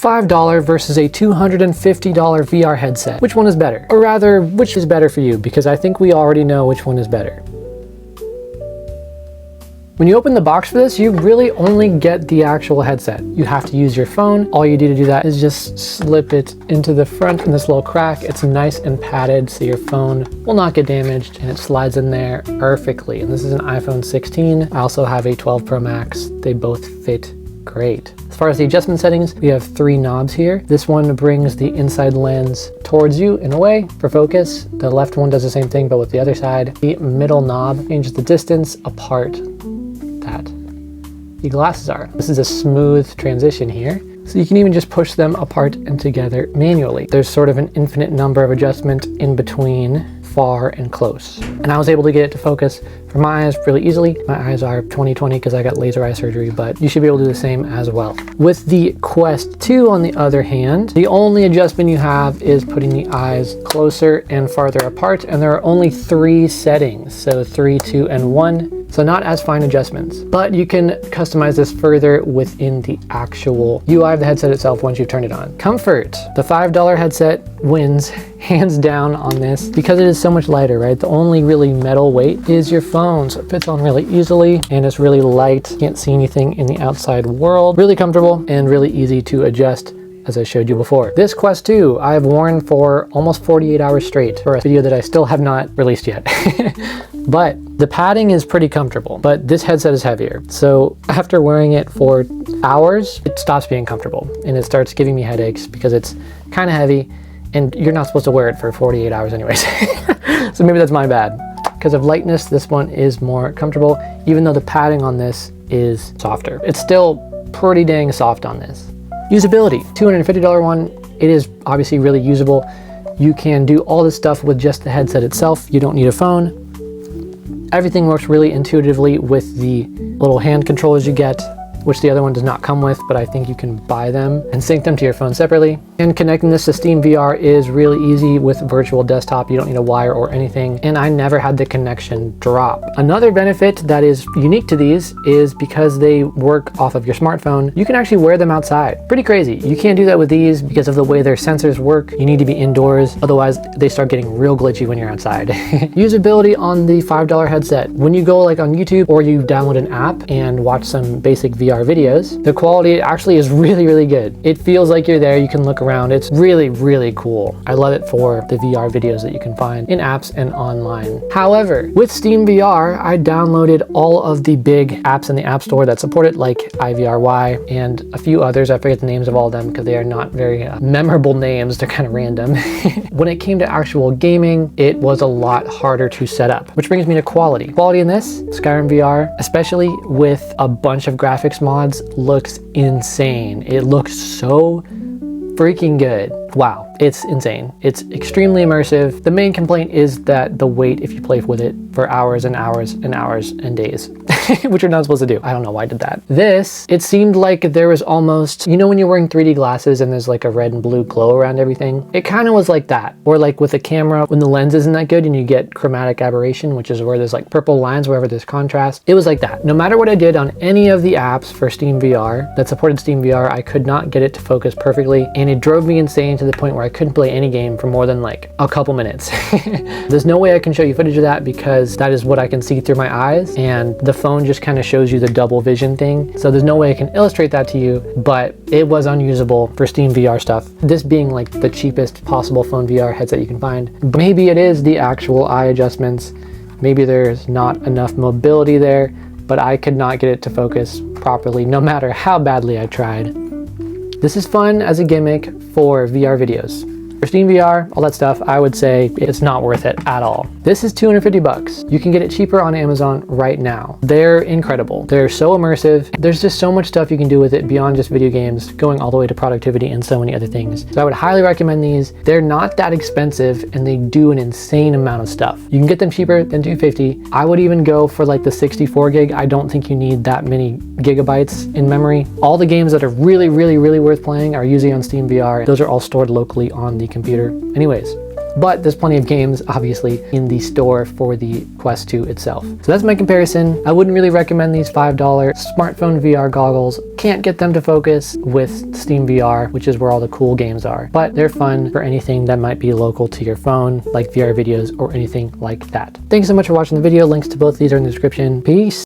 $5 versus a $250 VR headset. Which one is better? Or rather, which is better for you? Because I think we already know which one is better. When you open the box for this, you really only get the actual headset. You have to use your phone. All you do to do that is just slip it into the front in this little crack. It's nice and padded so your phone will not get damaged, and it slides in there perfectly. And this is an iPhone 16. I also have a 12 Pro Max. They both fit great. As far as the adjustment settings, we have 3 knobs here. This one brings the inside lens towards you in a way for focus. The left one does the same thing, but with the other side. The middle knob changes the distance apart that the glasses are. This is a smooth transition here. So you can even just push them apart and together manually. There's sort of an infinite number of adjustment in between far and close. And I was able to get it to focus for my eyes really easily. My eyes are 20/20 because I got laser eye surgery, but you should be able to do the same as well. With the Quest 2, on the other hand, the only adjustment you have is putting the eyes closer and farther apart, and there are only 3 settings, so 3, 2, and 1. So not as fine adjustments, but you can customize this further within the actual UI of the headset itself once you've turned it on. Comfort. The $5 headset wins hands down on this because it is so much lighter, right? The only really metal weight is your phone, so it fits on really easily and it's really light. Can't see anything in the outside world. Really comfortable and really easy to adjust, as I showed you before. This Quest 2 I've worn for almost 48 hours straight for a video that I still have not released yet. But the padding is pretty comfortable, but this headset is heavier. So after wearing it for hours, it stops being comfortable and it starts giving me headaches because it's kind of heavy and you're not supposed to wear it for 48 hours anyways. So maybe that's my bad. Because of lightness, this one is more comfortable, even though the padding on this is softer. It's still pretty dang soft on this. Usability, $250 one. It is obviously really usable. You can do all this stuff with just the headset itself. You don't need a phone. Everything works really intuitively with the little hand controllers you get, which the other one does not come with, but I think you can buy them and sync them to your phone separately. And connecting this to Steam VR is really easy with virtual desktop. You don't need a wire or anything, and I never had the connection drop. Another benefit that is unique to these is because they work off of your smartphone, you can actually wear them outside. Pretty crazy. You can't do that with these because of the way their sensors work. You need to be indoors, otherwise they start getting real glitchy when you're outside. Usability on the $5 headset. When you go like on YouTube or you download an app and watch some basic VR videos, the quality actually is really, really good. It feels like you're there, you can look around. It's really, really cool. I love it for the VR videos that you can find in apps and online. However, with Steam VR, I downloaded all of the big apps in the App Store that support it, like iVRY and a few others. I forget the names of all of them because they are not very memorable names. They're kind of random. When it came to actual gaming, it was a lot harder to set up, which brings me to quality. Quality in this, Skyrim VR, especially with a bunch of graphics mods, looks insane. It looks so freaking good. Wow, it's insane. It's extremely immersive. The main complaint is that the wait if you play with it for hours and hours and hours and days, which you're not supposed to do. I don't know why I did that. This, it seemed like there was almost, you know when you're wearing 3D glasses and there's like a red and blue glow around everything? It kind of was like that. Or like with a camera, when the lens isn't that good and you get chromatic aberration, which is where there's like purple lines wherever there's contrast. It was like that. No matter what I did on any of the apps for Steam VR that supported Steam VR, I could not get it to focus perfectly, and it drove me insane to the point where I couldn't play any game for more than like a couple minutes. There's no way I can show you footage of that because that is what I can see through my eyes, and the phone just kind of shows you the double vision thing. So there's no way I can illustrate that to you, but it was unusable for Steam VR stuff. This being like the cheapest possible phone VR headset you can find. Maybe it is the actual eye adjustments. Maybe there's not enough mobility there, but I could not get it to focus properly no matter how badly I tried. This is fun as a gimmick for VR videos. For Steam VR, all that stuff, I would say it's not worth it at all. This is $250. You can get it cheaper on Amazon right now. They're incredible. They're so immersive. There's just so much stuff you can do with it beyond just video games, going all the way to productivity and so many other things. So I would highly recommend these. They're not that expensive and they do an insane amount of stuff. You can get them cheaper than $250. I would even go for like the 64 gig. I don't think you need that many gigabytes in memory. All the games that are really, really, really worth playing are usually on Steam VR. Those are all stored locally on the computer. Anyways, but there's plenty of games obviously in the store for the Quest 2 itself. So that's my comparison. I wouldn't really recommend these $5 smartphone VR goggles. Can't get them to focus with Steam VR, which is where all the cool games are, but they're fun for anything that might be local to your phone, like VR videos or anything like that. Thanks so much for watching the video. Links to both of these are in the description. Peace.